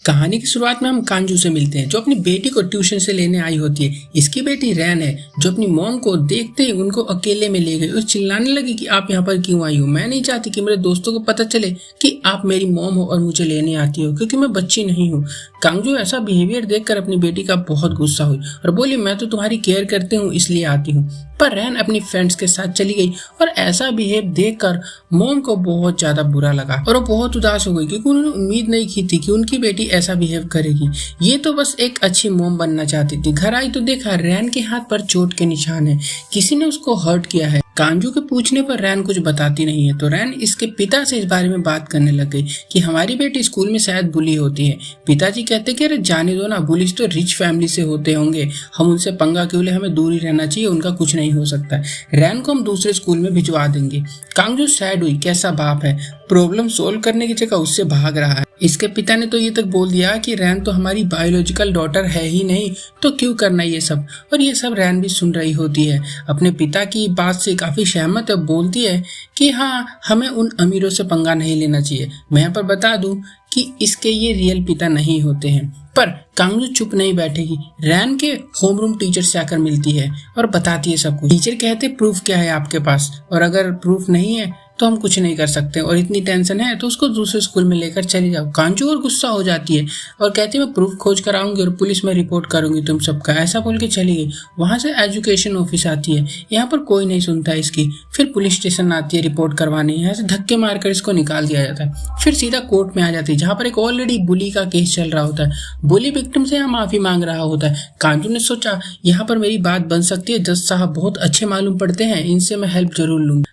कहानी की शुरुआत में हम कांजू से मिलते हैं जो अपनी बेटी को ट्यूशन से लेने आई होती है। इसकी बेटी रैन है जो अपनी मॉम को देखते ही उनको अकेले में ले गई और चिल्लाने लगी कि आप यहाँ पर क्यों आई हो, मैं नहीं चाहती कि मेरे दोस्तों को पता चले कि आप मेरी मॉम हो और मुझे लेने आती हो क्योंकि मैं बच्ची नहीं हूँ। कांजू ऐसा बिहेवियर देखकर अपनी बेटी का बहुत गुस्सा हुई और बोली मैं तो तुम्हारी केयर करती हूँ इसलिए आती हूँ। पर रैन अपनी फ्रेंड्स के साथ चली गई और ऐसा बिहेव देखकर मॉम को बहुत ज्यादा बुरा लगा और वो बहुत उदास हो गई क्योंकि उन्होंने उम्मीद नहीं की थी कि उनकी बेटी ऐसा बिहेव करेगी। ये तो बस एक अच्छी मॉम बनना चाहती थी। घर आई तो देखा रैन के हाथ पर चोट के निशान है, किसी ने उसको हर्ट किया है। कांजू के पूछने पर रैन कुछ बताती नहीं है तो रैन इसके पिता से इस बारे में बात करने लग गई कि हमारी बेटी स्कूल में शायद बुली होती है। पिताजी कहते कि अरे जाने दो ना, बुलिस तो रिच फैमिली से होते होंगे, हम उनसे पंगा क्यों ले, हमें दूर ही रहना चाहिए, उनका कुछ नहीं हो सकता। रैन को हम दूसरे स्कूल में भिजवा देंगे। कांजू सैड हुई, कैसा बाप है, प्रॉब्लम सोल्व करने की जगह उससे भाग रहा है। इसके पिता ने तो ये तक बोल दिया कि रैन तो हमारी बायोलॉजिकल डॉटर है ही नहीं, तो क्यों करना ये सब। और ये सब रैन भी सुन रही होती है, अपने पिता की बात से काफी सहमत है। बोलती है कि हाँ, हमें उन अमीरों से पंगा नहीं लेना चाहिए। मैं यहाँ पर बता दूं कि इसके ये रियल पिता नहीं होते हैं। पर कांजू चुप नहीं बैठेगी। रैन के होमरूम टीचर से आकर मिलती है और बताती है सब कुछ। टीचर कहते प्रूफ क्या है आपके पास, और अगर प्रूफ नहीं है तो हम कुछ नहीं कर सकते, और इतनी टेंशन है तो उसको दूसरे स्कूल में लेकर चली जाओ। कांजू और गुस्सा हो जाती है और कहती है मैं प्रूफ खोज कर आऊंगी और पुलिस में रिपोर्ट करूंगी तुम सबका। ऐसा बोल के चली गई। वहां से एजुकेशन ऑफिस आती है, यहाँ पर कोई नहीं सुनता इसकी। फिर पुलिस स्टेशन आती है रिपोर्ट करवाने, यहाँ से धक्के मारकर इसको निकाल दिया जाता है। फिर सीधा कोर्ट में आ जाती है जहाँ पर एक ऑलरेडी बुली का केस चल रहा होता है। बुली विक्टिम से यहाँ माफी मांग रहा होता है। कांजू ने सोचा यहाँ पर मेरी बात बन सकती है, जज साहब बहुत अच्छे मालूम पड़ते हैं, इनसे मैं हेल्प जरूर लूंगी।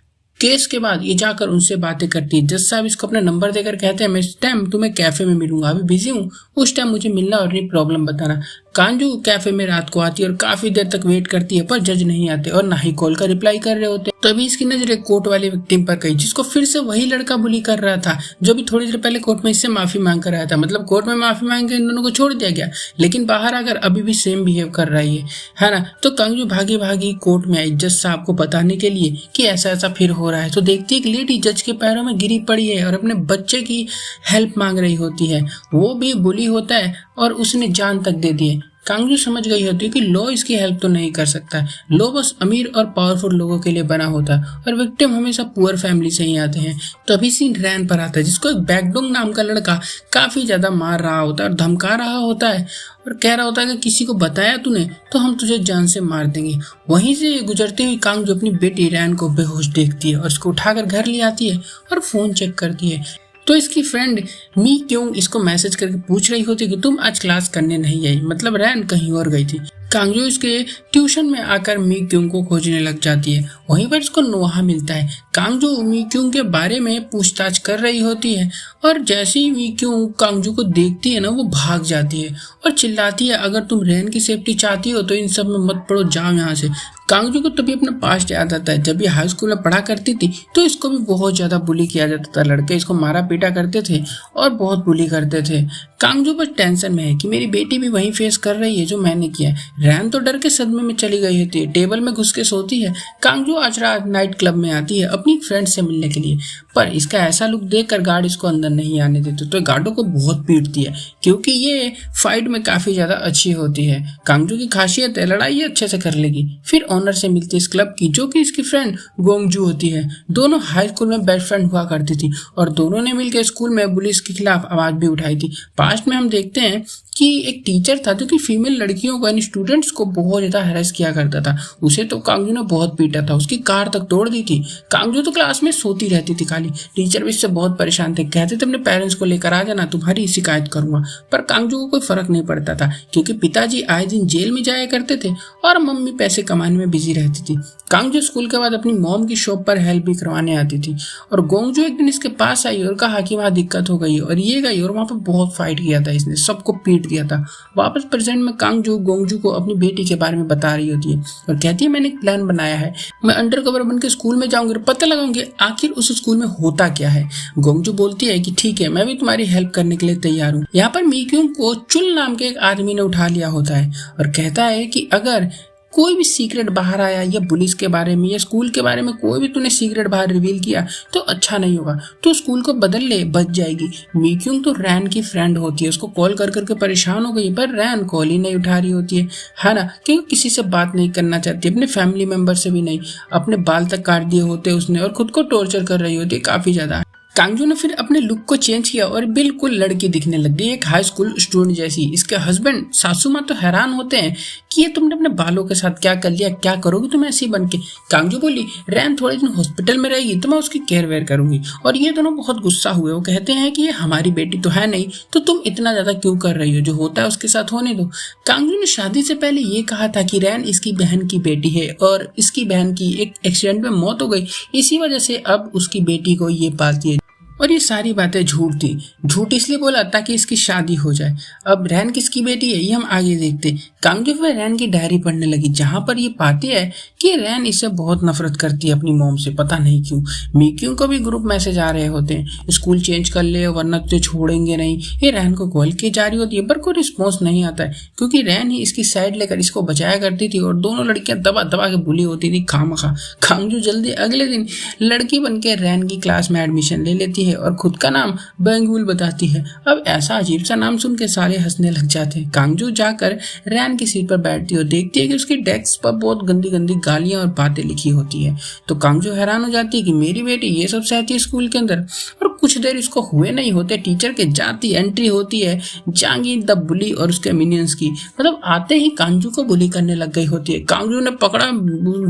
केस के बाद ये जाकर उनसे बातें करती है। जज साहब इसको अपना नंबर देकर कहते हैं मैं इस टाइम तुम्हें कैफे में मिलूंगा, अभी बिजी हूँ, उस टाइम मुझे मिलना और अपनी प्रॉब्लम बताना। कांजू कैफे में रात को आती है और काफी देर तक वेट करती है पर जज नहीं आते और ना ही कॉल का रिप्लाई कर रहे होते। तभी इसकी नजर एक कोर्ट वाले विक्टिम पर गई जिसको फिर से वही लड़का बुली कर रहा था जो भी थोड़ी देर पहले कोर्ट में इससे माफी मांग कर आया था। मतलब कोर्ट में माफी मांग के इन दोनों को छोड़ दिया गया, लेकिन बाहर आकर अभी भी सेम बिहेव कर रही है ना। तो कांजू भागी भागी कोर्ट में आई जज साहब को बताने के लिए कि ऐसा ऐसा फिर हो रहा है। तो देखती एक लेडी जज के पैरों में गिरी पड़ी है और अपने बच्चे की हेल्प मांग रही होती है। वो भी बुली होता है और उसने जान तक दे दी है। कांजू समझ गई होती है कि लॉ इसकी हेल्प तो नहीं कर सकता है, लॉ बस अमीर और पावरफुल लोगों के लिए बना होता है और विक्टिम हमेशा पुअर फैमिली से ही आते हैं। तभी सीन रैन पर आता है जिसको एक बैकडोंग नाम का लड़का काफी ज्यादा मार रहा होता है और धमका रहा होता है और कह रहा होता है कि किसी को बताया तूने तो हम तुझे जान से मार देंगे। वहीं से गुजरती हुई कांजू अपनी बेटी रैन को बेहोश देखती है और उसको उठाकर घर ले आती है और फोन चेक करती है। तो इसकी फ्रेंड मी क्यों इसको मैसेज करके पूछ रही होती कि तुम आज क्लास करने नहीं आई, मतलब रैन कहीं और गई थी। कांजू इसके ट्यूशन में आकर मी क्यों को खोजने लग जाती है। वहीं पर इसको नोहा मिलता है। कांजू मी क्यों के बारे में पूछताछ कर रही होती है और जैसे ही मी क्यों कांजू को देखती है ना वो भाग जाती है और चिल्लाती है अगर तुम रैन की सेफ्टी चाहती हो तो इन सब में मत पड़ो, जाओ यहाँ से। कांजू को तभी अपना पास्ट याद आता है। जब ये हाई स्कूल में पढ़ा करती थी तो इसको भी बहुत ज्यादा बुली किया जाता था, लड़के इसको मारा पीटा करते थे और बहुत बुली करते थे। कांजू बस टेंशन में है कि मेरी बेटी भी वही फेस कर रही है जो मैंने किया। रैन तो डर के सदमे में चली गई होती है, टेबल में घुस के सोती है। कांजू आज रात नाइट क्लब में आती है अपनी फ्रेंड से मिलने के लिए, पर इसका ऐसा लुक देखकर गार्ड इसको अंदर नहीं आने देते तो गार्डों को बहुत पीटती है क्योंकि ये फाइट में काफी ज्यादा अच्छी होती है। कांजू की खासियत है लड़ाई अच्छे से कर लेगी। फिर ऑनर से मिलती है इस क्लब की जो कि इसकी फ्रेंड गोंगजू होती है। दोनों हाई स्कूल में बेस्ट फ्रेंड हुआ करती थी और दोनों ने मिलकर स्कूल में पुलिस के खिलाफ आवाज भी उठाई थी। पास्ट में हम देखते हैं कि एक टीचर था जो कि फीमेल लड़कियों को यानी स्टूडेंट्स को बहुत ज्यादा हैरेस किया करता था। उसे तो कांजू ने बहुत पीटा था, उसकी कार तक तोड़ दी थी। कांजू तो क्लास में सोती रहती थी खाली। टीचर भी इससे बहुत परेशान थे, कहते थे अपने पेरेंट्स को लेकर आ जाना, तुम्हारी शिकायत करूंगा। पर कांजू को कोई फर्क नहीं पड़ता था क्योंकि पिताजी आए दिन जेल में जाया करते थे और मम्मी पैसे कमाने में बिजी रहती थी। कांजू स्कूल के बाद अपनी मॉम की शॉप पर हेल्प भी करवाने आती थी और गोंगजू एक दिन इसके पास आई और कहा कि वहाँ दिक्कत हो गई और ये गई और वहाँ पर बहुत फाइट किया था, इसने सबको पीट दिया था। वापस प्रेजेंट में कांजू गोंगजू को अपनी बेटी के बारे में बता रही होती है और कहती है मैंने एक प्लान बनाया है, मैं अंडर कवर बन के स्कूल में जाऊंगी और पता लगाऊंगी आखिर उस स्कूल में होता क्या है। गोंगजू बोलती है कि ठीक है, मैं भी तुम्हारी हेल्प करने के लिए तैयार हूँ। यहाँ पर मीक्यूंग को चुल नाम के एक आदमी ने उठा लिया होता है और कहता है कि अगर कोई भी सीक्रेट बाहर आया या पुलिस के बारे में या स्कूल के बारे में कोई भी तूने सीक्रेट बाहर रिवील किया तो अच्छा नहीं होगा, तो स्कूल को बदल ले, बच जाएगी। मीक्यूंग तो रैन की फ्रेंड होती है, उसको कॉल कर करके परेशान हो गई, पर रैन कॉल ही नहीं उठा रही होती है ना, क्योंकि किसी से बात नहीं करना चाहती, अपने फैमिली मेंबर से भी नहीं, अपने बाल तक काट दिए होते उसने और खुद को टॉर्चर कर रही होती है काफी ज्यादा। कांगजू ने फिर अपने लुक को चेंज किया और बिल्कुल लड़की दिखने लग गई, एक हाई स्कूल स्टूडेंट जैसी। इसके हस्बैंड सासू माँ तो हैरान होते हैं कि ये तुमने अपने बालों के साथ क्या कर लिया, क्या करोगी तुम ऐसी बन के। कांगजू बोली रैन थोड़े दिन हॉस्पिटल में रहेगी तो मैं उसकी केयर वेयर करूंगी, और ये दोनों बहुत गुस्सा हुए। वो कहते हैं कि ये हमारी बेटी तो है नहीं, तो तुम इतना ज्यादा क्यों कर रही हो, जो होता है उसके साथ होने दो। कांगजू ने शादी से पहले ये कहा था कि रैन इसकी बहन की बेटी है और इसकी बहन की एक एक्सीडेंट में मौत हो गई, इसी वजह से अब उसकी बेटी को ये पालती है। और ये सारी बातें झूठ थी, झूठ इसलिए बोला ताकि इसकी शादी हो जाए। अब रैन किसकी बेटी है ये हम आगे देखते। कांगजू फिर रैन की डायरी पढ़ने लगी, जहां पर ये पाती है कि रैन इससे बहुत नफरत करती है अपनी मॉम से, पता नहीं क्यों। मीक्यूंग को भी ग्रुप मैसेज आ रहे होते हैं, स्कूल चेंज कर ले वरना तुझे छोड़ेंगे नहीं। ये रैन को कॉल की जा रही होती है पर कोई रिस्पॉन्स नहीं आता है, क्योंकि रैन ही इसकी साइड लेकर इसको बचाया करती थी और दोनों लड़कियां दबा दबा के बुली होती थी खामखा। कांगजू जल्दी अगले दिन लड़की बनके रैन की क्लास में एडमिशन ले लेती है और खुद का नाम बैंगुल बताती है। अब ऐसा अजीब सा नाम सुन के सारे हंसने लग जाते हैं। कांगजू जाकर रैन की सीट पर बैठती है और देखती है कि उसकी डेस्क पर बहुत गंदी गंदी गालियां और बातें लिखी होती है। तो कांगजू हैरान हो जाती है कि मेरी बेटी ये सब सहती है स्कूल के अंदर। और कुछ देर इसको हुए नहीं होते टीचर के जाती एंट्री होती है जांगी द बुली और उसके मिनियंस की। मतलब आते ही कांगजू को बुली करने लग गई होती है। कांगजू ने पकड़ा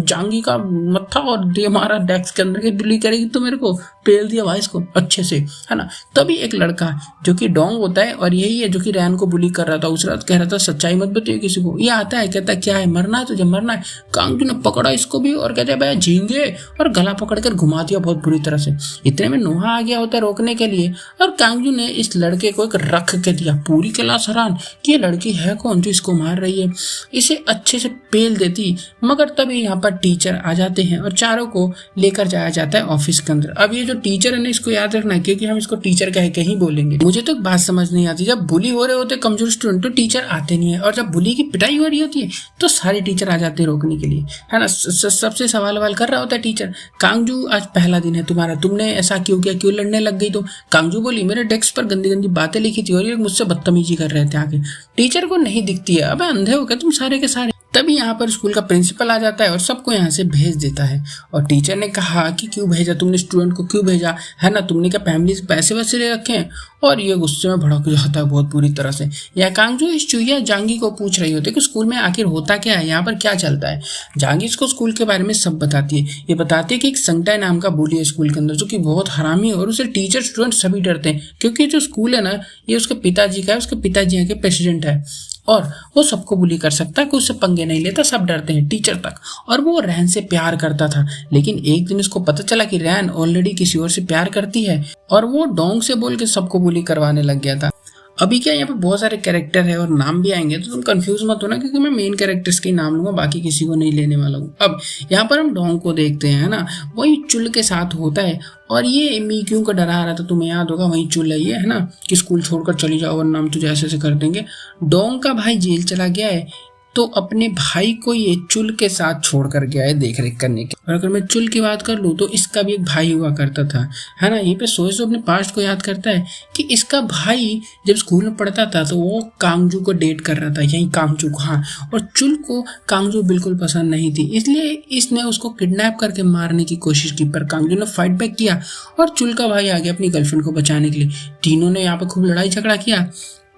जांगी का मत्था और दे मारा डेस्क के अंदर के बुली करेगी तो मेरे को पेल दिया भाई इसको अच्छे से, है ना। तभी एक लड़का जो कि डोंग होता है और यही है जो कि रैन को बुली कर रहा था, उस रात कह रहा था सच्चाई मत बताइए किसी को, ये आता है कहता क्या है मरना है तुझे मरना है। कांगजू ने पकड़ा इसको भी और कहते भाई झींगे और गला पकड़कर घुमा दिया बहुत बुरी तरह से। इतने में नोहा आ गया होता है रोकने के लिए और कांगजू ने इस लड़के को एक रख के दिया। पूरी क्लास हैरान कि ये लड़की है कौन जो इसको मार रही है, इसे अच्छे से पेल देती। मगर तभी यहाँ पर टीचर आ जाते हैं और चारों को लेकर जाया जाता है ऑफिस के अंदर। अब ये जो टीचर है ना इसको याद रखना है क्योंकि हम इसको टीचर कह के ही बोलेंगे। मुझे तो बात समझ नहीं आती, जब बुली हो रहे होते कमजोर स्टूडेंट तो टीचर आते नहीं है, और जब बुली की पिटाई हो रही होती है तो सारे टीचर आ जाते हैं रोकने के लिए, है ना। सबसे सवाल कर रहा होता है टीचर, कांगजू आज पहला दिन है तुम्हारा, तुमने ऐसा क्यों किया, क्यों लड़ने लग गई। तो कांगजू बोली मेरे डेस्क पर गंदी गंदी बातें लिखी थी और ये मुझसे बदतमीजी कर रहे थे आगे। टीचर को नहीं दिखती है, अब अंधे हो गए तुम सारे के सारे। तभी यहाँ पर स्कूल का प्रिंसिपल आ जाता है और सबको यहाँ से भेज देता है। और टीचर ने कहा कि क्यों भेजा तुमने स्टूडेंट को, क्यों भेजा, है ना, तुमने क्या फैमिली से पैसे वैसे ले रखे हैं। और ये गुस्से में भड़क जाता है बहुत बुरी तरह से। यह कांगजू इस चुईया जांगी को पूछ रही होती है कि स्कूल में आखिर होता क्या है, यहाँ पर क्या चलता है। जांगी इसको स्कूल के बारे में सब बताती है। ये बताती है कि एक संगटाई नाम का बुली है स्कूल के अंदर जो कि बहुत हरामी है और उसे टीचर स्टूडेंट सभी डरते हैं, क्योंकि जो स्कूल है ना ये उसके पिताजी का है, उसके पिताजी यहाँ के प्रेसिडेंट है और वो सबको बुली कर सकता है, कोई उससे पंगे नहीं लेता, सब डरते हैं टीचर तक। और वो रैन से प्यार करता था, लेकिन एक दिन उसको पता चला कि रैन ऑलरेडी किसी और से प्यार करती है और वो डोंग से बोल के सबको बुली करवाने लग गया था। अभी क्या यहाँ पे बहुत सारे कैरेक्टर है और नाम भी आएंगे तो तुम कंफ्यूज मत होना, क्योंकि मैं मेन कैरेक्टर्स के नाम लूंगा, बाकी किसी को नहीं लेने वाला हूँ। अब यहाँ पर हम डोंग को देखते हैं, है ना, वही चुल के साथ होता है और ये मीक्यू को डरा रहा था, तुम्हें याद होगा वही चुल है ये, है ना, कि स्कूल छोड़कर चली जाओ वरना हम तुझे ऐसे कर देंगे। डोंग का भाई जेल चला गया है तो अपने भाई को ये चुल के साथ छोड़ कर गया है देख रेख करने के। और अगर मैं चुल की बात कर लूँ तो इसका भी एक भाई हुआ करता था, है ना। यहीं पे सोच अपने पास्ट को याद करता है कि इसका भाई जब स्कूल में पढ़ता था तो वो कांगजू को डेट कर रहा था, यही कांगजू को, हाँ। और चुल को कांगजू बिल्कुल पसंद नहीं थी, इसलिए इसने उसको किडनैप करके मारने की कोशिश की, पर कांगजू ने फाइट बैक किया और चुल का भाई आ गया अपनी गर्लफ्रेंड को बचाने के लिए। तीनों ने यहाँ पे खूब लड़ाई झगड़ा किया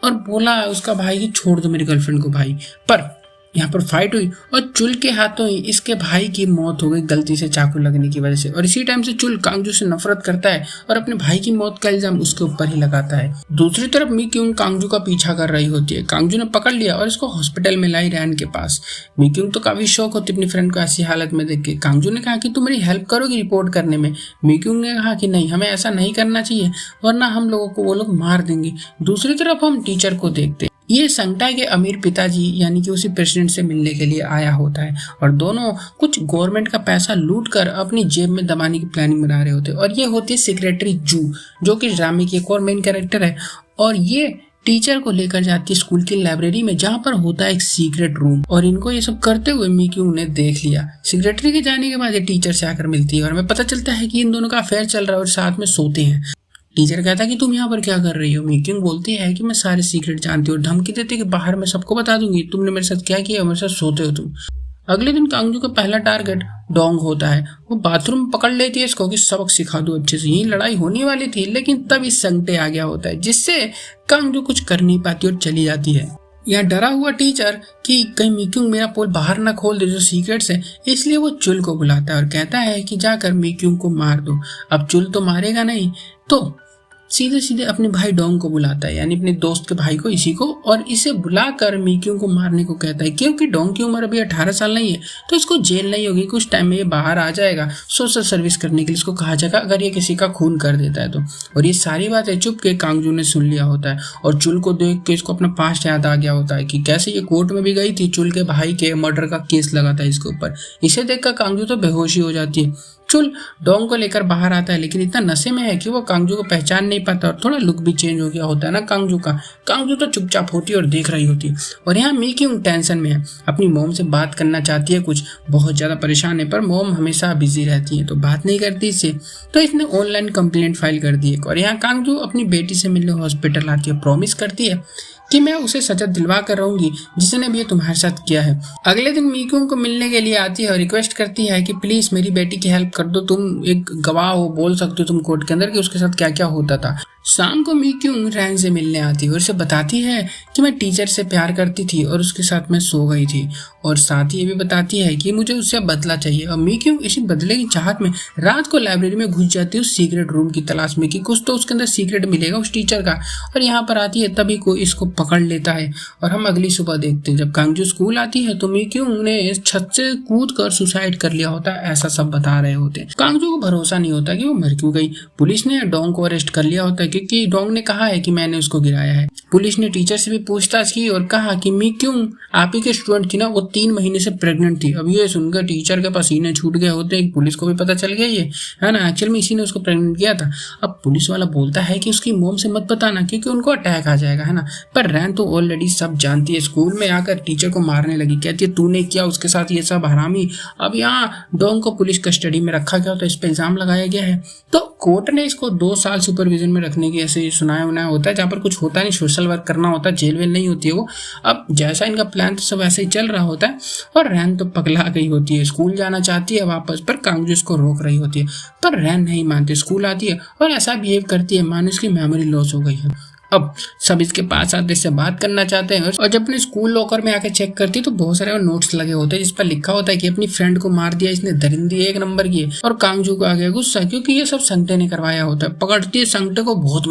और बोला उसका भाई कि छोड़ दो मेरी गर्लफ्रेंड को भाई, पर यहाँ पर फाइट हुई और चुल के हाथों ही इसके भाई की मौत हो गई गलती से चाकू लगने की वजह से। और इसी टाइम से चुल कांगजू से नफरत करता है और अपने भाई की मौत का इल्जाम उसके ऊपर ही लगाता है। दूसरी तरफ मीक्यूंग कांगजू का पीछा कर रही होती है। कांगजू ने पकड़ लिया और इसको हॉस्पिटल में लाई रैन के पास। मीक्यूंग तो काफी शौक होती अपनी फ्रेंड को ऐसी हालत में देख के। कांगजू ने कहा कि तुम मेरी हेल्प करोगी रिपोर्ट करने में। मीक्यूंग ने कहा कि नहीं, हमें ऐसा नहीं करना चाहिए वरना हम लोगों को वो लोग मार देंगे। दूसरी तरफ हम टीचर को देखते, ये संगटाई के अमीर पिताजी यानी कि उसी प्रेसिडेंट से मिलने के लिए आया होता है और दोनों कुछ गवर्नमेंट का पैसा लूट कर अपनी जेब में दबाने की प्लानिंग बना रहे होते हैं। और ये होती है सेक्रेटरी जू, जो कि ड्रामे की एक और मेन कैरेक्टर है। और ये टीचर को लेकर जाती है स्कूल की लाइब्रेरी में, जहाँ पर होता है एक सीक्रेट रूम। और इनको ये सब करते हुए मिक्यूंग ने देख लिया। सेक्रेटरी के जाने के बाद ये टीचर से आकर मिलती है और हमें पता चलता है कि इन दोनों का अफेयर चल रहा है और साथ में सोते हैं। टीचर कहता है कि तुम यहाँ पर क्या कर रही हो। मिक्यूंग बोलती है कि मैं सारे सीक्रेट जानती हूँ और धमकी देती है कि बाहर मैं सबको बता दूंगी तुमने मेरे साथ क्या किया, मेरे साथ सोते हो तुम। अगले दिन कांगजू का पहला टारगेट डोंग होता है। वो बाथरूम में पकड़ लेती है इसको कि सबक सिखा दो अच्छे से। यही लड़ाई होने वाली थी, लेकिन तभी संकटे आ गया होता है, जिससे कांगजू कुछ कर नहीं पाती और चली जाती है। यहाँ डरा हुआ टीचर कि कहीं मिक्यूंग मेरा पोल बाहर ना खोल दे जो सीक्रेट्स है, इसलिए वो चुल को बुलाता है और कहता है कि जाकर मिक्यूंग को मार दो। अब चुल तो मारेगा नहीं, तो सीधे सीधे अपने भाई डोंग को बुलाता है, यानी अपने दोस्त के भाई को, इसी को, और इसे बुलाकर मिक्यूंग को मारने को कहता है। क्योंकि डोंग की उम्र अभी 18 साल नहीं है, तो इसको जेल नहीं होगी, कुछ टाइम में ये बाहर आ जाएगा। सोशल सर्विस करने के लिए इसको कहा जाएगा अगर ये किसी का खून कर देता है तो। और ये सारी बातें चुप के कांगजू ने सुन लिया होता है और चुल को देख के इसको अपना पास्ट याद आ गया होता है कि कैसे ये कोर्ट में भी गई थी, चुल के भाई के मर्डर का केस लगा था इसके ऊपर। इसे देखकर कांगजू तो बेहोशी हो जाती है। चुल डोंग को लेकर बाहर आता है, लेकिन इतना नशे में है कि वो कांगजू को पहचान नहीं पाता और थोड़ा लुक भी चेंज हो गया होता है ना कांगजू का। कांगजू तो चुपचाप होती है और देख रही होती है। और यहाँ मिक्यूंग टेंशन में है, अपनी मोम से बात करना चाहती है, कुछ बहुत ज्यादा परेशान है, पर मोम हमेशा बिजी रहती है तो बात नहीं करती इससे। तो इसने ऑनलाइन कंप्लेंट फाइल कर दी है। और यहाँ कांगजू अपनी बेटी से मिलने हॉस्पिटल आती है, प्रॉमिस करती है कि मैं उसे सजा दिलवा कर रहूंगी जिसने भी ये तुम्हारे साथ किया है। अगले दिन मिक्यूंग को मिलने के लिए आती है और रिक्वेस्ट करती है कि प्लीज मेरी बेटी की हेल्प कर दो, तुम एक गवाह हो, बोल सकते हो तुम कोर्ट के अंदर कि उसके साथ क्या क्या होता था। शाम को मिक्यूंग रैन से मिलने आती है और उसे बताती है कि मैं टीचर से प्यार करती थी और उसके साथ मैं सो गई थी, और साथ ही ये भी बताती है कि मुझे उससे बदला चाहिए। और मिक्यूंग इसी बदले की चाहत में रात को लाइब्रेरी में घुस जाती है उस सीक्रेट रूम की तलाश में कि कुछ तो उसके अंदर सीक्रेट मिलेगा उस टीचर का। और यहाँ पर आती है तभी कोई इसको पकड़ लेता है और हम अगली सुबह देखते हैं जब कांगजू स्कूल आती है तो मिक्यूंग ने छत से कूद कर सुसाइड कर लिया होता है, ऐसा सब बता रहे होते हैं। कांगजू को भरोसा नहीं होता कि वो मर क्यों गई। पुलिस ने डोंग को अरेस्ट कर लिया होता है क्योंकि डोंग ने कहा है कि मैंने उसको गिराया है। पुलिस ने टीचर से भी पूछताछ की और कहा कि मिक्यूंग आप ही के स्टूडेंट थी ना, वो 3 महीने से प्रेग्नेंट थी। अब ये सुनकर टीचर के पसीने छूट गए होते हैं, पुलिस को भी पता चल गया ये है ना, एक्चुअल में इसी ने उसको प्रेग्नेंट किया था। अब पुलिस वाला बोलता है कि उसकी मोम से मत बताना क्योंकि उनको अटैक आ जाएगा, है ना। पर रैन तो ऑलरेडी सब जानती है, स्कूल में आकर टीचर को मारने लगी, कहती है तूने किया उसके साथ ये सब हरामी। अब यहाँ डोंग को पुलिस कस्टडी में रखा गया होता है, इस पर इल्जाम लगाया गया है। तो कोर्ट ने इसको 2 साल सुपरविजन में रखने की ऐसे सुनाया उनाया होता है, जहाँ पर कुछ होता नहीं, सोशल वर्क करना होता है, जेल वेल नहीं होती है वो। अब जैसा इनका प्लान तो सब ऐसे ही चल रहा होता है और रैन तो पगला गई होती है, स्कूल जाना चाहती है वापस, पर कांगजू इसको रोक रही होती है। पर रैन नहीं मानती, स्कूल आती है और ऐसा बिहेव करती है मानो इसकी मेमोरी लॉस हो गई है। अब सब इसके पास आते इससे बात करना चाहते हैं और जब अपने स्कूल लॉकर में आके चेक करती है तो बहुत सारे नोट्स लगे होते हैं जिस पर लिखा होता है कि अपनी फ्रेंड को मार दिया इसने, दरिंदी 1 नंबर की है। और कांगजू को आ गया गुस्सा क्योंकि ये सब संगटे ने करवाया होता है। पकड़ती है संगटे को, बहुत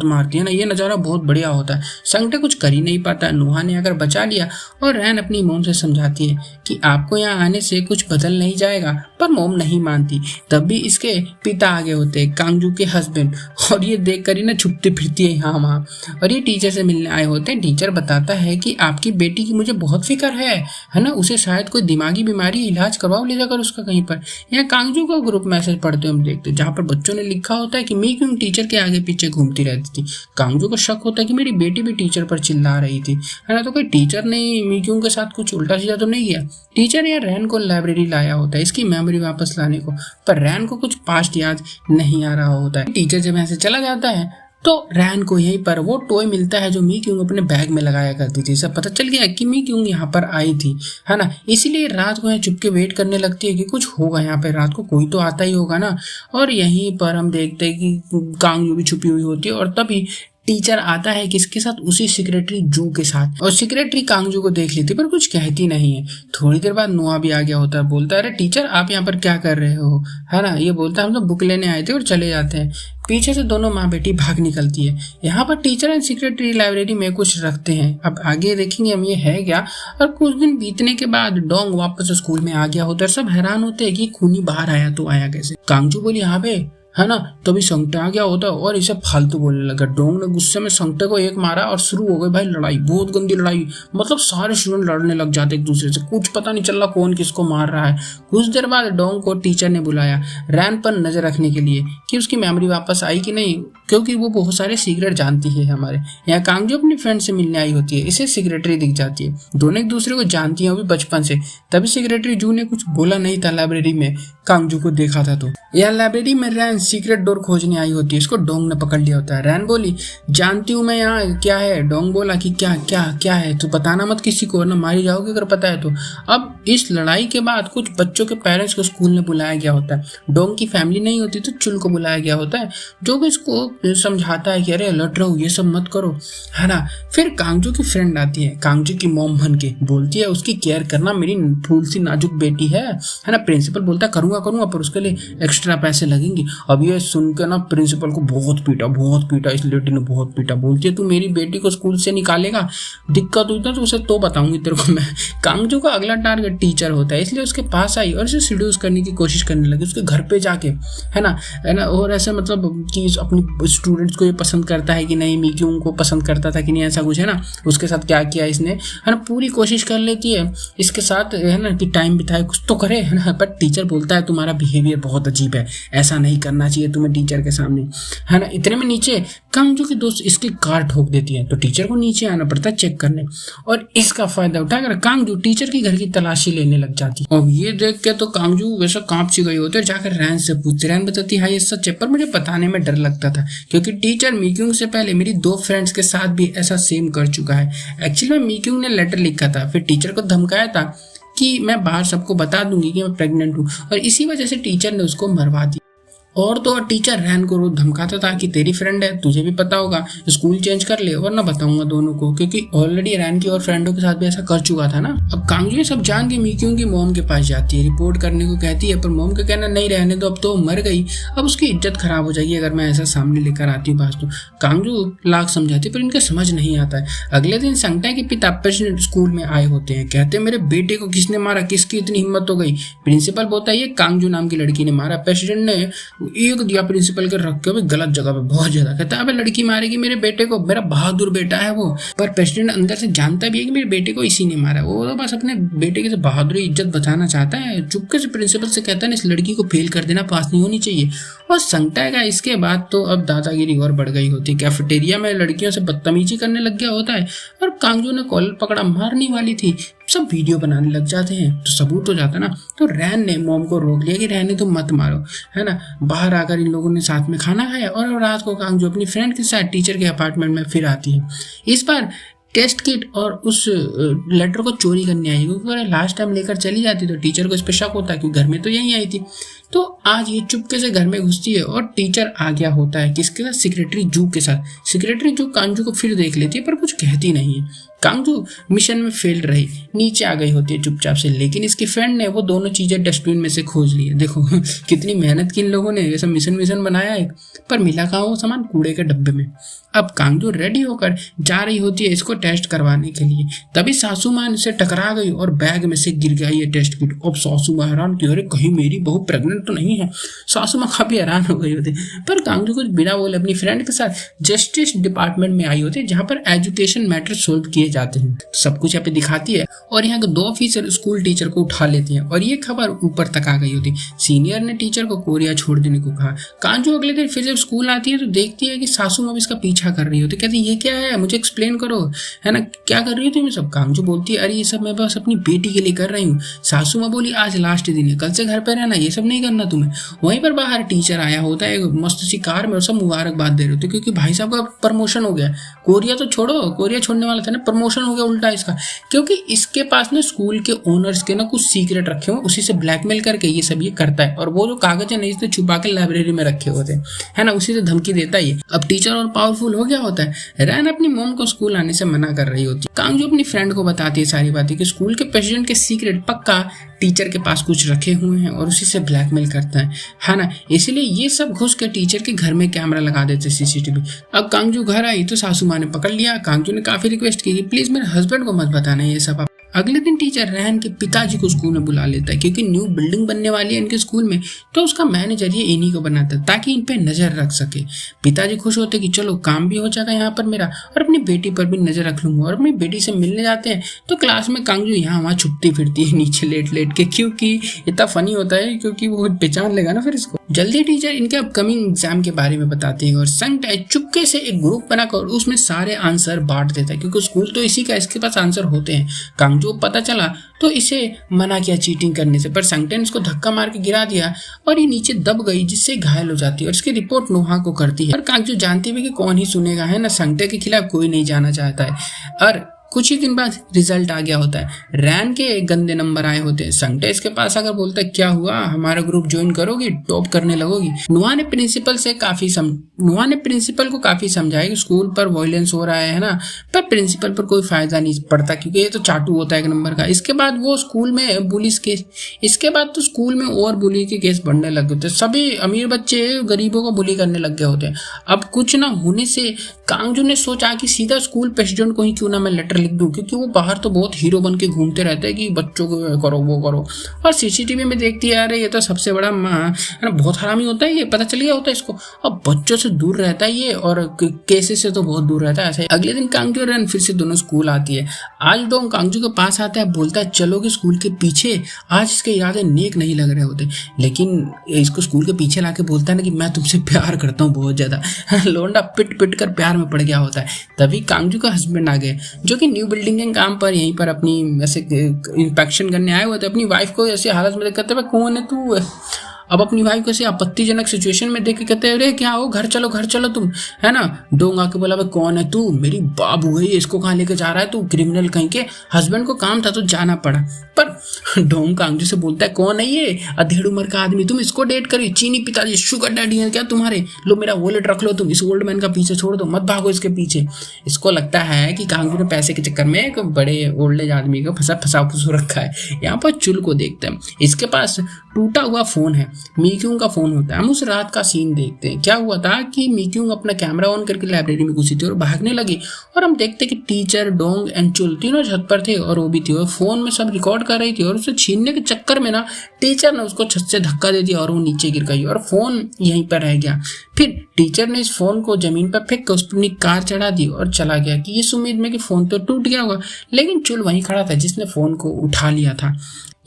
मारती है ना, ये नजारा बहुत बढ़िया होता है। संगटे कुछ कर ही नहीं पाता, नुहा ने आकर बचा लिया और रैन अपनी मोम से समझाती है कि आपको यहाँ आने से कुछ बदल नहीं जाएगा, पर मोम नहीं मानती। तब भी इसके पिता आगे होते हैं, कांगजू के हस्बैंड, और ये देख कर ही ना छुपती फिरती है यहाँ वहाँ। और ये टीचर से मिलने आए होते हैं। टीचर बताता है कि आपकी बेटी की मुझे बहुत फिक्र है ना, उसे शायद कोई दिमागी बीमारी, इलाज करवाओ ले जाकर उसका कहीं पर। यहाँ कांगजू का ग्रुप मैसेज पढ़ते हम देखते जहाँ पर बच्चों ने लिखा होता है कि मिक्यूंग टीचर के आगे पीछे घूमती रहती थी। कांगजू को शक होता है कि मेरी बेटी भी टीचर पर चिल्ला रही थी, है ना। तो कोई टीचर ने मिक्यूंग के साथ कुछ उल्टा सीधा तो नहीं किया। टीचर यहाँ रैन को लाइब्रेरी लाया होता है इसकी मेमोरी वापस लाने को, पर रैन को कुछ पास्ट याद नहीं आ रहा होता है। टीचर जब यहाँ से चला जाता है तो रैन को यहीं पर वो टॉय मिलता है जो मिक्यूंग अपने बैग में लगाया करती थी। सब पता चल गया कि मिक्यूंग यहाँ पर आई थी, है ना। इसीलिए रात को यहाँ चुपके वेट करने लगती है कि कुछ होगा यहाँ पे, रात को कोई तो आता ही होगा ना। और यहीं पर हम देखते हैं कि कांगजू भी छुपी हुई होती है और तभी टीचर आता है किसके साथ, उसी सेक्रेटरी जू के साथ। और सेक्रेटरी कांगजू को देख लेती पर कुछ कहती नहीं है। थोड़ी देर बाद नुआ भी आ गया होता है, बोलता है अरे टीचर आप यहाँ पर क्या कर रहे हो, है ना। ये बोलता है हम तो बुक लेने आए थे और चले जाते हैं। पीछे से दोनों माँ बेटी भाग निकलती है। यहाँ पर टीचर एंड सेक्रेटरी लाइब्रेरी में कुछ रखते हैं, अब आगे देखेंगे हम ये है क्या। और कुछ दिन बीतने के बाद डोंग वापस स्कूल में आ गया होता है। सब हैरान होते हैं कि खूनी बाहर आया तो आया कैसे। कांगजू बोली यहाँ पे, है ना। तभी संगटे आ गया होता है और इसे फालतू बोलने लगा। डोंग ने गुस्से में संगटे को एक मारा और शुरू हो गई भाई लड़ाई, बहुत गंदी लड़ाई। मतलब सारे स्टूडेंट लड़ने लग जाते एक दूसरे से, कुछ पता नहीं चल रहा कौन किसको मार रहा है। कुछ देर बाद डोंग को टीचर ने बुलाया रैन पर नजर रखने के लिए कि उसकी मेमोरी वापस आई कि नहीं, क्योंकि वो बहुत सारे सीक्रेट जानती है। हमारे यहाँ कांगजू अपनी फ्रेंड से मिलने आई होती है, इसे सेक्रेटरी दिख जाती है। दोनों एक दूसरे को जानती हैं अभी बचपन से। तभी सेक्रेटरी जू ने कुछ बोला नहीं था लाइब्रेरी में कांगजू को देखा था। तो यह लाइब्रेरी में रैन सीक्रेट डोर खोजने आई होती है, इसको डोंग ने पकड़ लिया होता है। रैन बोली जानती हूँ मैं यहाँ क्या है। डोंग बोला कि क्या क्या क्या है, तो बताना मत किसी को, ना मारी जाओगे अगर पता है तो। अब इस लड़ाई के बाद कुछ बच्चों के पेरेंट्स को स्कूल में बुलाया गया होता है। डोंग की फैमिली नहीं होती तो चुल को बुलाया गया होता है, जो कि इसको समझाता है कि अरे अलर्ट रहो, ये सब मत करो, है ना। फिर कांगजू की फ्रेंड आती है, कांगजू की मॉम बन के बोलती है उसकी केयर करना, मेरी फूल सी नाजुक बेटी है ना। प्रिंसिपल बोलता है करूंगा पर उसके लिए एक्स्ट्रा पैसे लगेंगे। अब ये सुन के ना प्रिंसिपल को बहुत पीटा इस लेडी ने, बहुत पीटा। बोलती है तू मेरी बेटी को स्कूल से निकालेगा, दिक्कत हुई तो उसे तो बताऊंगी तेरे को मैं। कांगजू का अगला टारगेट टीचर होता है, इसलिए उसके पास आई और उसे सीड्यूस करने की कोशिश करने लगी, उसके घर पे जाके, है ना। और ऐसे मतलब कि अपनी स्टूडेंट्स को ये पसंद करता है कि नहीं, मीक्यूंग को पसंद करता था कि नहीं, ऐसा कुछ, है ना। उसके साथ क्या किया इसने, है ना, पूरी कोशिश कर लेती है इसके साथ, है ना, कि टाइम बिताए, कुछ तो करे, है ना। पर टीचर बोलता है तुम्हारा बिहेवियर बहुत अजीब है, ऐसा नहीं करना चाहिए तुम्हें टीचर के सामने, है ना। इतने में नीचे कांगजू की दोस्त इसकी कार ठोक देती है, तो टीचर को नीचे आना पड़ता है चेक करने, और इसका फायदा उठाकर कांगजू टीचर की घर की तलाशी लेने लग जाती है। और ये देख के तो कांगजू वैसा कांप सी गई होती है, जाकर रैन से पूछती, रैन बताती हाँ ये सच है, पर मुझे बताने में डर लगता था क्योंकि टीचर मीक्यूंग से पहले मेरी 2 फ्रेंड्स के साथ भी ऐसा सेम कर चुका है। एक्चुअली में मीक्यूंग ने लेटर लिखा था, फिर टीचर को धमकाया था कि मैं बाहर सबको बता दूंगी कि मैं प्रेग्नेंट हूँ, और इसी वजह से टीचर ने उसको मरवा दिया। और तो और टीचर रैन को रोज धमकाता था कि तेरी फ्रेंड है, तुझे भी पता होगा, स्कूल चेंज कर ले वरना बताऊंगा दोनों को, क्योंकि ऑलरेडी रैन की और फ्रेंडों के साथ भी ऐसा कर चुका था ना। अब कांगजू ये सब जान के मीक्यूंग की मॉम के पास जाती है, रिपोर्ट करने को कहती है, पर मॉम का कहना नहीं रहने दो, अब तो मर गई, अब उसकी इज्जत खराब हो जाएगी अगर मैं ऐसा सामने लेकर आती हूँ पास तो। कांगजू लाख समझाती पर इनका समझ नहीं आता है। अगले दिन संगटा के पिता प्रेसिडेंट स्कूल में आए होते हैं, कहते हैं मेरे बेटे को किसने मारा, किसकी इतनी हिम्मत हो गई। प्रिंसिपल बोलता है ये कांगजू नाम की लड़की ने मारा। प्रेसिडेंट ने एक दिया प्रिंसिपल के रख के गलत जगह पे बहुत ज्यादा, कहता है अबे लड़की मारेगी मेरे बेटे को, मेरा बहादुर बेटा है वो। पर प्रेसिडेंट अंदर से जानता भी है कि मेरे बेटे को इसी ने मारा, वो तो बस अपने बेटे की बहादुरी इज्जत बचाना चाहता है। चुपके से प्रिंसिपल से कहता है इस लड़की को फेल कर देना, पास नहीं होनी चाहिए। और संगटा का इसके बाद तो अब दादागिरी और बढ़ गई होती है, कैफेटेरिया में लड़कियों से बदतमीजी करने लग गया होता है, और कांगजू ने कॉलर पकड़ा, मारने वाली थी, सब वीडियो बनाने लग जाते हैं, तो सबूत हो जाता ना। तो रैन ने मॉम को रोक लिया कि रहने तो मत मारो, है ना। बाहर आकर इन लोगों ने साथ में खाना खाया, और रात को कांगजू अपनी फ्रेंड के साथ टीचर के अपार्टमेंट में फिर आती है। इस बार टेस्ट किट और उस लेटर को चोरी करने आई, क्योंकि लास्ट टाइम लेकर चली जाती तो टीचर को इस पे शक होता है क्योंकि घर में तो यहीं आई थी। तो आज ये चुपके से घर में घुसती है और टीचर आ गया होता है किसके साथ, सेक्रेटरी जू के साथ। सेक्रेटरी जू कांगजू को फिर देख लेती है पर कुछ कहती नहीं है। कांगजू मिशन में फेल रही, नीचे आ गई होती है चुपचाप से, लेकिन इसकी फ्रेंड ने वो दोनों चीजें डस्टबिन में से खोज ली है। देखो कितनी मेहनत की इन लोगों ने, ऐसा मिशन बनाया है, पर मिला कहाँ वो सामान, कूड़े के डब्बे में। अब कांगजू रेडी होकर जा रही होती है इसको टेस्ट करवाने के लिए, तभी सासू माँ से टकरा गई और बैग में से गिर गया ये टेस्ट किट। अब सासू माँ हैरान की, अरे कहीं मेरी बहू प्रेग्नेंट तो नहीं है। सासू माँ काफी हैरान हो गई होती, पर कांगजू कुछ बिना बोले अपनी फ्रेंड के साथ जस्टिस डिपार्टमेंट में आई होती है, जहाँ पर एजुकेशन मैटर सोल्व किए जाते हैं। तो सब कुछ यहाँ पे दिखाती है, और यहाँ के 2 ऑफिसर स्कूल टीचर को उठा लेते हैं, और ये खबर ऊपर तक आ गई होती। सीनियर ने टीचर को कोरिया छोड़ देने को कहा। कांगजू अगले दिन फिर जब स्कूल आती है तो देखती है कि सासू माँ इसका पीछा कर रही होती, कहती ये क्या है, मुझे एक्सप्लेन करो, है ना, क्या कर रही हो तुम सब। कांगजू बोलती है अरे ये सब मैं बस अपनी बेटी के लिए कर रही हूँ। सासू माँ बोली आज लास्ट दिन है, कल से घर पे रहना, ये सब नहीं करना तुम्हें। वहीं पर बाहर टीचर आया होता है मस्त सी कार में, और सब मुबारकबाद दे रहे होते क्योंकि भाई साहब का प्रमोशन हो गया। कोरिया तो छोड़ो, कोरिया छोड़ने वाला था ना, प्रमोशन हो गया उल्टा इसका, क्योंकि इसके पास ना स्कूल के ओनर्स के ना कुछ सीक्रेट रखे हुए, उसी से ब्लैकमेल करके ये सब ये करता है, और वो जो कागज है ना इसने छुपा के लाइब्रेरी में रखे होते हैं, है ना, उसी से धमकी देता है ये। अब टीचर और पावरफुल हो गया होता है। रैन अपनी मॉम को स्कूल आने से मना कर रही होती है। कांगजू अपनी फ्रेंड को बताती है सारी बातें कि स्कूल के प्रेसिडेंट के सीक्रेट पक्का टीचर के पास कुछ रखे हुए हैं और उसी से ब्लैकमेल करता है ना, इसलिए ये सब घुस के टीचर के घर में कैमरा लगा देते सीसीटीवी। अब कांगजू घर आई तो सासू माँ ने पकड़ लिया। कांगजू ने काफी रिक्वेस्ट की कि प्लीज मेरे हस्बैंड को मत बताना ये सब, अगले दिन टीचर रैन के पिताजी को स्कूल में बुला लेता है क्योंकि न्यू बिल्डिंग बनने वाली है इनके स्कूल में, तो उसका मैनेजर ये इन्हीं को बनाता है ताकि इन पे नजर रख सके। पिताजी खुश होते कि चलो काम भी हो जाएगा यहाँ पर मेरा, और अपनी बेटी पर भी नजर रख लूंगा। और अपनी बेटी से मिलने जाते हैं तो क्लास में कांगजू यहाँ वहाँ छुपती फिरती है नीचे लेट लेट के, क्योंकि इतना फनी होता है क्योंकि वो पहचान लेगा ना फिर इसको। जल्दी टीचर इनके अपकमिंग एग्जाम के बारे में बताते हैं और संगटाई चुपके से एक ग्रुप बनाकर उसमें सारे आंसर बांट देता है क्योंकि स्कूल तो इसी का, इसके पास आंसर होते हैं। कांगजू पता चला तो इसे मना किया चीटिंग करने से, पर संगटेन इसको धक्का मार के गिरा दिया और ये नीचे दब गई जिससे घायल हो जाती है और इसकी रिपोर्ट नोहा को करती है। और कांगजू जानती भी कि कौन ही सुनेगा, है ना, संगटे के खिलाफ कोई नहीं जाना चाहता है। और कुछ ही दिन बाद रिजल्ट आ गया होता है। रैन के गंदे नंबर आए होते हैं। संगटे इसके पास आकर बोलता है क्या हुआ, हमारा ग्रुप ज्वाइन करोगी, टॉप करने लगोगी। नुआ ने प्रिंसिपल को काफी समझाया कि स्कूल पर वायलेंस हो रहा है ना, पर प्रिंसिपल पर कोई फायदा नहीं पड़ता क्योंकि ये तो चाटू होता है एक नंबर का। इसके बाद वो स्कूल में स्कूल में और बुली के केस बढ़ने लग गए थे। सभी अमीर बच्चे गरीबों को बुली करने लग गए होते हैं। अब कुछ ना होने से कांगजू ने सोचा कि सीधा स्कूल प्रेसिडेंट को ही क्यों ना मैं लेटर लिख दूं, क्योंकि वो बाहर तो बहुत हीरो बन के घूमते रहते हैं कि बच्चों को करो वो करो, और सीसीटीवी में देखती है अरे ये तो सबसे बड़ा बहुत हरामी होता है, ये पता चल गया होता है इसको। अब बच्चों से दूर रहता है ये और केसेस से तो बहुत दूर रहता है। ऐसे अगले दिन कांगजू और रैन फिर से दोनों स्कूल आती है। आज डोंग कांगजू के पास आता है, बोलता है चलोगे स्कूल के पीछे, आज इसके इरादे नेक नहीं लग रहे होते, लेकिन इसको स्कूल के पीछे लाके बोलता है ना कि मैं तुमसे प्यार करता हूँ बहुत ज्यादा। लोंडा पिट पिट कर प्यार में पड़ गया होता है। तभी कांगजू का हस्बैंड आ गए जो कि न्यू बिल्डिंग के काम पर यहीं पर अपनी ऐसे इंस्पेक्शन करने आए हुए थे। अपनी वाइफ को ऐसी हालत में कहते हैं कौन है तू। अब अपनी वाइफ को ऐसे आपत्तिजनक सिचुएशन में देख के कहते हैं अरे क्या हो, घर चलो तुम, है ना। डोंग आके बोला कौन है तू, मेरी बाबू है, इसको कहाँ लेके जा रहा है तू, क्रिमिनल कहीं के। हस्बैंड को काम था तो जाना पड़ा। पर डोंग कांगजू से बोलता है कौन है ये अधेड़ उम्र का आदमी, तुम इसको डेट करी, चीनी पिताजी शुगर डैडी है क्या तुम्हारे, लो मेरा वॉलेट रख लो, तुम इस ओल्ड मैन का पीछे छोड़ दो, मत भागो इसके पीछे। इसको लगता है कि कांगजू ने पैसे के चक्कर में एक बड़े ओल्ड एज आदमी को फंसा रखा है। यहाँ पर चुल को देखते हैं, इसके पास टूटा हुआ फोन है, मीक्यूंग का फोन होता है। हम उस रात का सीन देखते हैं। क्या हुआ था कि मीक्यूंग अपना कैमरा ऑन करके लाइब्रेरी में घुसी थी और भागने लगी, और हम देखते हैं कि टीचर, डोंग एंड चुल तीनों छत पर थे और वो भी थी और फोन में सब रिकॉर्ड कर रही थी। और उसे छीनने के चक्कर में ना टीचर ने उसको छत से धक्का दे दिया और वो नीचे गिर गई और फोन यहीं पर रह गया। फिर टीचर ने इस फोन को जमीन पर फेंक कर उस पर अपनी कार चढ़ा दी और चला गया कि इस उम्मीद में कि फोन तो टूट गया होगा, लेकिन चुल वहीं खड़ा था जिसने फोन को उठा लिया था।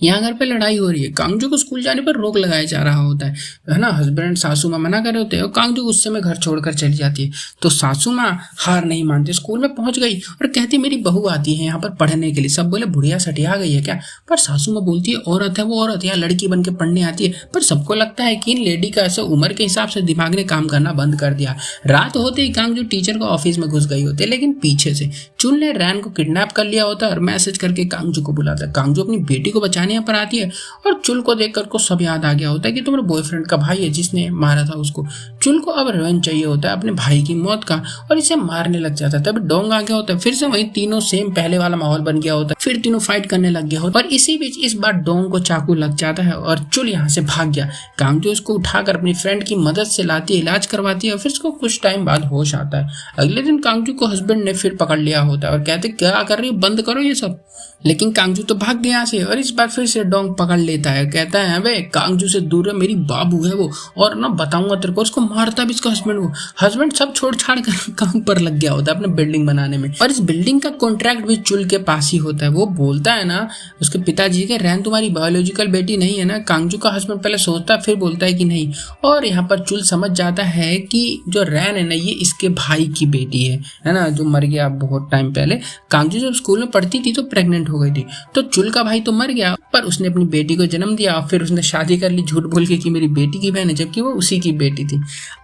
यहाँ घर पे लड़ाई हो रही है। कांगजू को स्कूल जाने पर रोक लगाया जा रहा होता है ना। हस्बैंड सासू माँ मना कर रहे होते हैं और कांगजू गुस्से में घर छोड़कर चली जाती है। तो सासू माँ हार नहीं मानती, स्कूल में पहुंच गई और कहती मेरी बहू आती है यहाँ पर पढ़ने के लिए। सब बोले बुढ़िया सटिया गई है क्या, पर सासू माँ बोलती है औरत है वो औरत, यहाँ लड़की बन के पढ़ने आती है। पर सबको लगता है कि इन लेडी का ऐसे उम्र के हिसाब से दिमाग ने काम करना बंद कर दिया। रात होते ही कांगजू टीचर को ऑफिस में घुस गई होती है, लेकिन पीछे से चुल ने रैन को किडनैप कर लिया होता है और मैसेज करके कांगजू को बुलाता है। कांगजू अपनी बेटी को बचाने यहाँ पर आती है और चुल को देखकर को सब याद आ गया होता है कि तुम्हारे बॉयफ्रेंड का भाई है जिसने मारा था उसको। चुल को अब रिवेंज चाहिए होता है अपने भाई की मौत का और इसे मारने लग जाता है। तभी डोंग आ गया होता है, फिर से वही तीनों सेम पहले वाला माहौल बन गया होता है, फिर तीनों फाइट करने लग गया होता है। और इसी बीच इस बार डोंग को चाकू लग जाता है और चुल यहाँ से भाग गया। कांगजू उसको उठाकर अपनी फ्रेंड की मदद से लाती है, इलाज करवाती है और फिर उसको कुछ टाइम बाद होश आता है। अगले दिन कांगजू को हस्बैंड ने फिर पकड़ लिया होता है और कहते क्या कर रही हो, बंद करो ये सब। लेकिन कांगजू तो भाग गया से और इस बार फिर से डोंग पकड़ लेता है। कहता है अबे कांगजू से दूर है, मेरी बाबू है वो, और ना बताऊंगा तेरे को। उसको मारता भी इसका हस्बैंड को। हस्बैंड सब छोड़ छाड़ कर काम पर लग गया होता है अपने बिल्डिंग बनाने में, और इस बिल्डिंग का कॉन्ट्रैक्ट भी चुल के पास ही होता है। वो बोलता है ना उसके पिताजी के, रैन तुम्हारी बायोलॉजिकल बेटी नहीं है ना। कांगजू का हस्बैंड पहले सोचता है फिर बोलता है कि नहीं, और यहाँ पर चुल समझ जाता है कि जो रैन है ना ये इसके भाई की बेटी है ना, जो मर गया बहुत टाइम पहले। कांगजू जब स्कूल में पढ़ती थी तो प्रेग्नेंट हो गई थी, तो चुल का भाई तो मर गया पर उसने अपनी बेटी को जन्म दिया और फिर उसने शादी कर ली झूठ बोल के कि मेरी बेटी की बहन है, जबकि वो उसी की बेटी थी।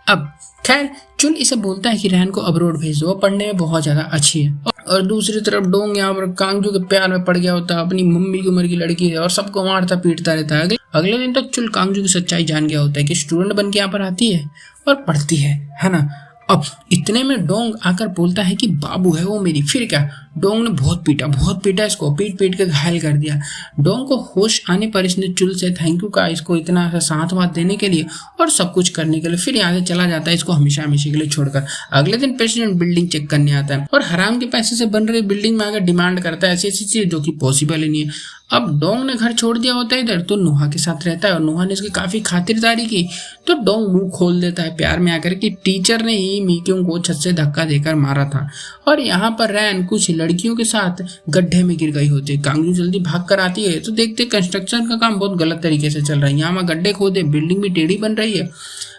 अब खैर चुल इसे बोलता है कि रैन को अब्रोड भेज दो, वो पढ़ने में बहुत ज्यादा अच्छी है। और दूसरी तरफ डोंग यहाँ पर कांगजू के प्यार में पड़ गया होता है, अपनी मम्मी की उम्र की लड़की है और सबको मारता पीटता रहता है। अगले दिन तक चुल कांगजू की सच्चाई जान गया होता है कि स्टूडेंट बन के यहाँ पर आती है और पढ़ती है ना। अब इतने में डोंग आकर बोलता है कि बाबू है वो मेरी। फिर क्या, डोंग ने बहुत पीटा इसको, पीट के घायल कर दिया। डोंग को होश आने पर इसने चुल से थैंक यू कहा इसको इतना साथ वाथ देने के लिए और सब कुछ करने के लिए। फिर यहाँ से चला जाता है इसको हमेशा हमेशा के लिए छोड़कर। अगले दिन प्रेसिडेंट बिल्डिंग चेक करने आता है और हराम के पैसे से बन रही बिल्डिंग में आकर डिमांड करता है ऐसी ऐसी चीज जो कि पॉसिबल ही नहीं है। अब डोंग ने घर छोड़ दिया होता है इधर, तो नोहा के साथ रहता है और नोहा ने इसकी काफी खातिरदारी की, तो डोंग मुंह खोल देता है प्यार में आकर कि टीचर ने ही मीक्यूंग को छत से धक्का देकर मारा था। और यहाँ पर रैन कुछ लड़कियों के साथ गड्ढे में गिर गई होती है। कांगजू जल्दी भाग कर आती है तो देखते कंस्ट्रक्शन का काम बहुत गलत तरीके से चल रहा है, यहाँ गड्ढे खोदे, बिल्डिंग भी टेढ़ी बन रही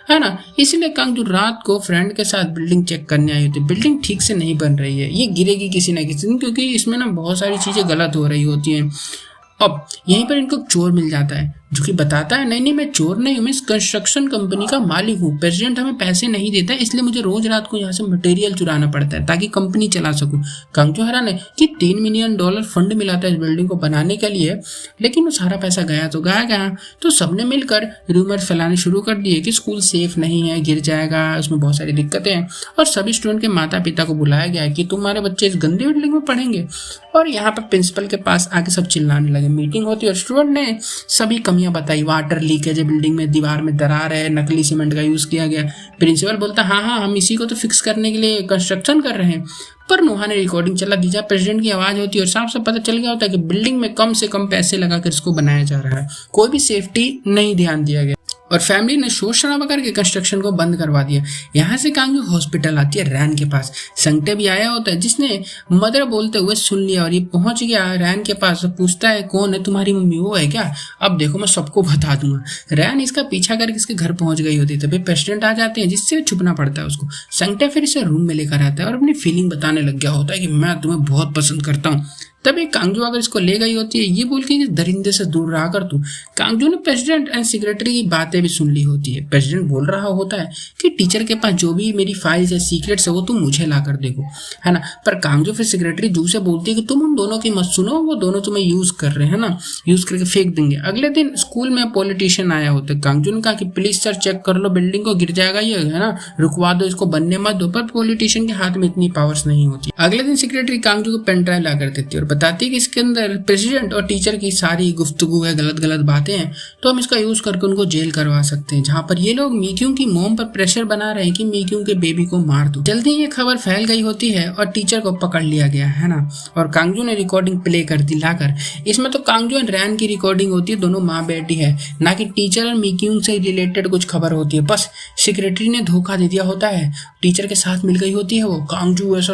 है ना। इसलिए कांगजू रात को फ्रेंड के साथ बिल्डिंग चेक करने आई होती है। बिल्डिंग ठीक से नहीं बन रही है, ये गिरेगी किसी ना किसी दिन, क्योंकि इसमें ना बहुत सारी चीजें गलत हो रही होती हैं। अब यहीं पर इनको चोर मिल जाता है जो कि बताता है नहीं मैं चोर नहीं हूँ, मैं इस कंस्ट्रक्शन कंपनी का मालिक हूँ। प्रेसिडेंट हमें पैसे नहीं देता है, इसलिए मुझे रोज रात को यहाँ से मटेरियल चुराना पड़ता है ताकि कंपनी चला सकूं। कांगजू हैरान है कि $3 मिलियन फंड मिला था इस बिल्डिंग को बनाने के लिए, लेकिन वो सारा पैसा गया तो गया। तो सबने मिलकर रूमर फैलाने शुरू कर दिए कि स्कूल सेफ नहीं है, गिर जाएगा, उसमें बहुत सारी दिक्कतें हैं। और सभी स्टूडेंट के माता पिता को बुलाया गया है कि तुम्हारे बच्चे इस गंदी बिल्डिंग में पढ़ेंगे। और यहाँ पर प्रिंसिपल के पास आके सब चिल्लाने लगे। मीटिंग होती है और स्टूडेंट ने सभी कमियां बताई। वाटर लीकेज है, बिल्डिंग में दीवार में दरार है, नकली सीमेंट का यूज किया गया। प्रिंसिपल बोलता हाँ हम इसी को तो फिक्स करने के लिए कंस्ट्रक्शन कर रहे हैं। पर नोहा ने रिकॉर्डिंग चला दी, जहाँ प्रेसिडेंट की आवाज होती है और साफ साफ पता चल गया होता है कि बिल्डिंग में कम से कम पैसे लगाकर इसको बनाया जा रहा है, कोई भी सेफ्टी नहीं ध्यान दिया गया। और फैमिली ने शोर शराबा करके कंस्ट्रक्शन को बंद करवा दिया। यहाँ से कांगजू हॉस्पिटल आती है रैन के पास। संगटे भी आया होता है जिसने मदर बोलते हुए सुन लिया और ये पहुंच गया रैन के पास। पूछता है कौन है तुम्हारी मम्मी, वो है क्या? अब देखो मैं सबको बता दूंगा। रैन इसका पीछा करके इसके घर पहुंच गई होती है, तभी प्रेसिडेंट आ जाते हैं जिससे छुपना पड़ता है उसको। संगटे फिर इसे रूम में लेकर आता है और अपनी फीलिंग बताने लग गया होता है कि मैं तुम्हें बहुत पसंद करता हूँ। तभी कांगजू अगर इसको ले गई होती है ये बोल के दरिंदे से दूर रहा कर तू। कांगजू ने प्रेसिडेंट एंड सेक्रेटरी की बातें भी सुन ली होती है। प्रेसिडेंट बोल रहा होता है कि टीचर के पास जो भी मेरी फाइल्स है, सीक्रेट्स है, वो तुम मुझे ला कर देखो, है ना। पर कांगजू फिर सेक्रेटरी जू से बोलती है कि तुम उन दोनों की मत सुनो, वो दोनों तुम्हें यूज कर रहे हैं ना, यूज करके फेंक देंगे। अगले दिन स्कूल में पॉलिटिशियन आया होता है। कांगजू ने कहा कि प्लीज सर चेक कर लो बिल्डिंग को, गिर जाएगा ये, है ना, रुकवा दो इसको, बनने मत दो। पर पॉलिटिशियन के हाथ में इतनी पावर्स नहीं होती। अगले दिन सेक्रेटरी कांगजू को पेन ड्राइव ला कर देती है और बताती है कि इसके अंदर प्रेसिडेंट और टीचर की सारी गुफ्तगू है, गलत गलत बातें हैं, तो हम इसका यूज करके उनको जेल करवा सकते हैं। जहां पर ये लोग मीक्यूंग की मॉम पर प्रेशर बना रहे हैं कि मीक्यूंग के बेबी को मार दो। जल्दी ये खबर फैल गई होती है और टीचर को पकड़ लिया गया, है ना। और कांगजू ने रिकॉर्डिंग प्ले कर दी लाकर। इसमें तो कांगजू एंड रैन की रिकॉर्डिंग होती है, दोनों माँ बेटी है, ना कि टीचर और मीक्यूंग से रिलेटेड कुछ खबर होती है। बस सेक्रेटरी ने धोखा दे दिया होता है, टीचर के साथ मिल गई होती है वो। कांगजू ऐसा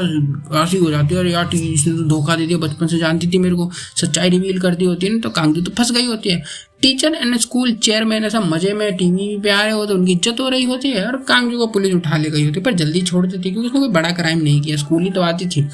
राशि हो जाती है और यार इसने तो धोखा दे दिया, बचपन से जानती थी मेरे को, सच्चाई रिवील कर दी होती है ना। तो कांगजू तो फंस गई होती है। टीचर एंड स्कूल चेयरमैन ऐसा मजे में टीवी पे आ रहे होते, उनकी इज्जत हो रही होती है और कांगजू को पुलिस उठा ले गई होती है, पर जल्दी छोड़ देती है क्योंकि उसने कोई बड़ा क्राइम नहीं किया, स्कूल ही तो आती थी।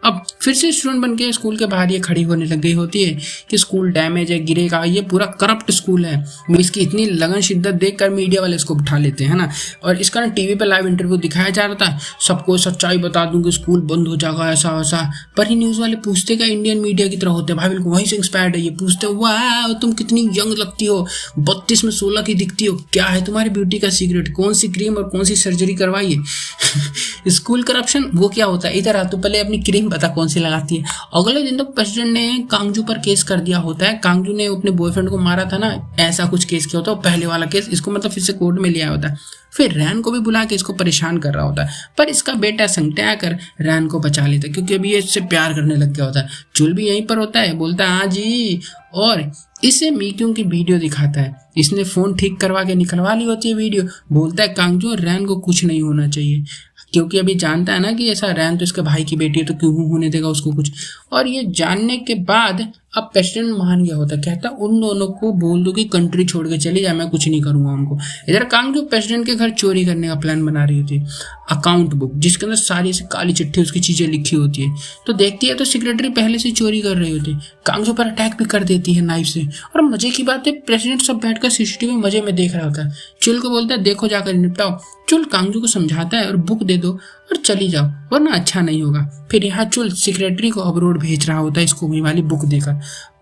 अब फिर से स्टूडेंट बन के स्कूल के बाहर ये खड़ी होने लग गई होती है कि स्कूल डैमेज है, गिरेगा, ये पूरा करप्ट स्कूल है। इसकी इतनी लगन शिद्दत देखकर मीडिया वाले इसको उठा लेते हैं ना। और इसका ना टीवी पे लाइव इंटरव्यू दिखाया जा रहा था, सबको सच्चाई बता दूं कि स्कूल बंद हो जाएगा ऐसा वैसा। पर ये न्यूज़ वाले पूछते क्या इंडियन मीडिया की तरह होते हैं, भाई बिल्कुल वहीं से इंस्पायर्ड है। ये पूछते वाह तुम कितनी यंग लगती हो, 32 में 16 की दिखती हो, क्या है तुम्हारी ब्यूटी का सीक्रेट, कौन सी क्रीम और कौन सी सर्जरी करवाई है। स्कूल करप्शन वो क्या होता है, इधर आ तो पहले अपनी क्रीम बता कौन सी लगाती है। अगले दिन तो प्रेसिडेंट ने कांगजू पर केस कर दिया होता है। कांगजू ने अपने बॉयफ्रेंड को मारा था ना, ऐसा कुछ केस किया होता है, पहले वाला केस, इसको मतलब फिर से कोर्ट में लिया होता है। फिर रैन को भी बुला के इसको परेशान कर रहा होता है, पर इसका बेटा संगटे आकर रैन को बचा लेता है क्योंकि अभी ये इससे प्यार करने लग गया होता है। चुल भी यहीं पर होता है, बोलता है हाँ जी, और इसे मीक्यूंग की वीडियो दिखाता है। इसने फोन ठीक करवा के निकलवा ली होती है वीडियो। बोलता है कांगजू रैन को कुछ नहीं होना चाहिए, क्योंकि अभी जानता है ना कि ऐसा रैन तो इसके भाई की बेटी है, तो क्यों होने देगा उसको कुछ। और ये जानने के बाद अब प्रेसिडेंट मान गया होता, कहता उन दोनों को बोल दो कि कंट्री छोड़ के चली जाए, मैं कुछ नहीं करूंगा उनको। इधर कांगजू प्रेसिडेंट के घर चोरी करने का प्लान बना रही होती है। अकाउंट बुक जिसके अंदर सारी ऐसी काली चिट्ठी उसकी चीजें लिखी होती है, तो देखती है तो सेक्रेटरी पहले से चोरी कर रही होती है। कांगजू पर अटैक भी कर देती है नाइफ से। और मजे की बात है प्रेसिडेंट सब बैठकर सीसीटीवी मजे में देख रहा होता है। चुल को बोलता है देखो जाकर निपटाओ। चुल कांगजू को समझाता है और बुक दे दो और चली जाओ वरना अच्छा नहीं होगा। फिर यहाँ चुल सेक्रेटरी को अब्रोड भेज रहा होता है इसको वाली बुक देकर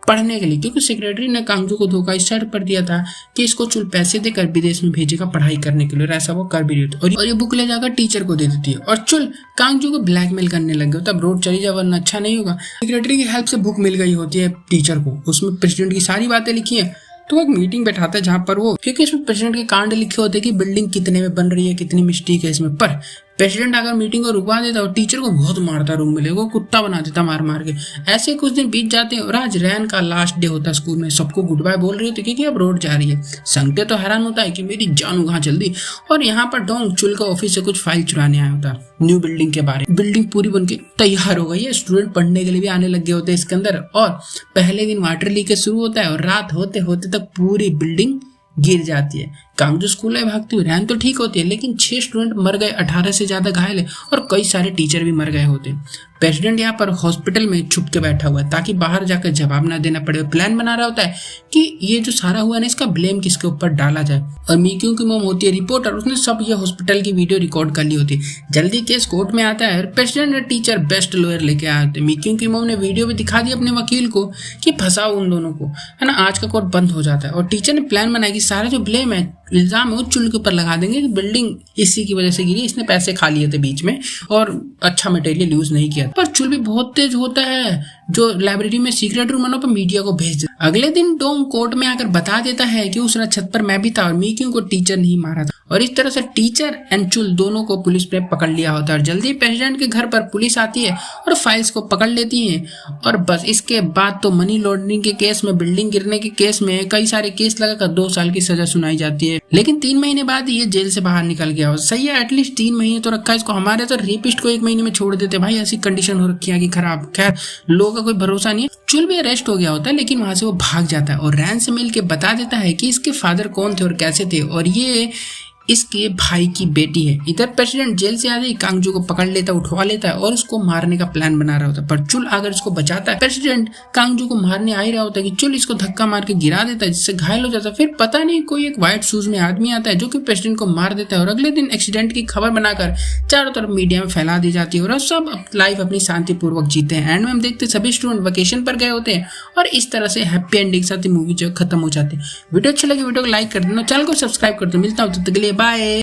पढ़ने के लिए, क्योंकि सेक्रेटरी ने कांगजू को धोखा इस शर्त पर दिया था कि इसको चुल पैसे देकर विदेश में भेजेगा पढ़ाई करने के लिए, और ऐसा वो कर भी देती है और ये बुक ले जाकर टीचर को दे देती है और चुल कांगजू को ब्लैकमेल करने लग गया। तब रोड चली जाओ वरना अच्छा नहीं होगा। सेक्रेटरी की हेल्प से बुक मिल गई होती है टीचर को, उसमें प्रेसिडेंट की सारी बातें लिखी है। तो वो एक मीटिंग बैठाता है जहाँ पर वो, क्योंकि इसमें प्रेसिडेंट के कांड लिखे होते हैं कि बिल्डिंग कितने में बन रही है, कितनी मिस्टेक है इसमें, पर प्रेसिडेंट अगर मीटिंग को रुकवा देता और टीचर को बहुत मारता रूम में, वो कुत्ता बना देता मार मार के। ऐसे कुछ दिन बीत जाते हैं और आज रैन का लास्ट डे होता है स्कूल में। सबको गुड बाय बोल रही होती क्योंकि अब रोड जा रही है। संगते तो हैरान होता है कि मेरी जान कहाँ जल्दी, और यहाँ पर डोंग चुल का ऑफिस से कुछ फाइल चुराने आया होता है न्यू बिल्डिंग के बारे में। बिल्डिंग पूरी बनके तैयार हो गई है, स्टूडेंट पढ़ने के लिए भी आने लग गए होते हैं इसके अंदर, और पहले दिन वाटर लीकेज शुरू होता है और रात होते होते तक पूरी बिल्डिंग गिर जाती है। कांगजू स्कूल में भागती हुई रैन तो ठीक होती है, लेकिन 6 स्टूडेंट मर गए, 18 से ज्यादा घायल है और कई सारे टीचर भी मर गए होते। प्रेसिडेंट यहाँ पर हॉस्पिटल में छुप के बैठा हुआ है ताकि बाहर जाकर जवाब ना देना पड़े। प्लान बना रहा होता है कि ये जो सारा हुआ ना इसका ब्लेम किसके ऊपर डाला जाए। और मिक्यू की मॉम होती है रिपोर्टर, उसने सब ये हॉस्पिटल की वीडियो रिकॉर्ड कर ली होती है। जल्दी केस कोर्ट में आता है और प्रेसिडेंट और टीचर बेस्ट लॉयर लेके आए होते। मिक्यू की मॉम ने वीडियो भी दिखा दी अपने वकील को कि फंसाओ उन दोनों को, है ना। आज का कोर्ट बंद हो जाता है और टीचर ने प्लान बनाया कि सारा जो ब्लेम है, इल्जाम है, वो चुल के ऊपर लगा देंगे कि बिल्डिंग इसी की वजह से गिरी, इसने पैसे खा लिए थे बीच में और अच्छा मटेरियल यूज नहीं किया। पर चुल भी बहुत तेज होता है, जो लाइब्रेरी में सीक्रेट रूम बना पर मीडिया को भेज देता। अगले दिन डोंग कोर्ट में आकर बता देता है कि उस रात छत पर मैं भी था और मिक्यू को टीचर नहीं मारा था। और इस तरह से टीचर एंड चुल दोनों को पुलिस ने पकड़ लिया होता है। जल्दी प्रेसिडेंट के घर पर पुलिस आती है और फाइल्स को पकड़ लेती है। और बस इसके बाद तो मनी लॉन्ड्रिंग के केस में, बिल्डिंग गिरने के केस में कई सारे केस लगाकर 2 साल की सजा सुनाई जाती है। लेकिन 3 महीने बाद ये जेल से बाहर निकल गया। सही है, एटलीस्ट 3 महीने तो रखा इसको। हमारे तो रेपिस्ट को 1 महीने में छोड़ देते भाई, ऐसी कंडीशन हो रखी है कि खराब। खैर लोगों का कोई भरोसा नहीं है। चुल भी अरेस्ट हो गया होता है, लेकिन वहां से वो भाग जाता है और रैन से मिल के बता देता है कि इसके फादर कौन थे और कैसे थे, और ये इसके भाई की बेटी है। इधर प्रेसिडेंट जेल से आते ही कांगजू को पकड़ लेता, उठवा लेता है और उसको मारने का प्लान बना रहा होता है। पर चुल अगर इसको बचाता है, प्रेसिडेंट कांगजू को मारने आ ही रहा होता है कि चुल इसको धक्का मार के गिरा देता है जिससे घायल हो जाता है। फिर पता नहीं कोई एक व्हाइट शूज में आदमी आता है जो कि प्रेसिडेंट को मार देता है और अगले दिन एक्सीडेंट की खबर बनाकर चारों तरफ मीडिया में फैला दी जाती है और सब लाइफ अपनी शांतिपूर्वक जीते हैं। एंड में हम देखते सभी स्टूडेंट वेकेशन पर गए होते हैं और इस तरह से हैप्पी एंडिंग के साथ मूवी जो खत्म हो जाती है। वीडियो अच्छा लगे वीडियो को लाइक कर देना, चैनल को सब्सक्राइब कर दो। मिलता हूँ तब तक के लिए, बाय।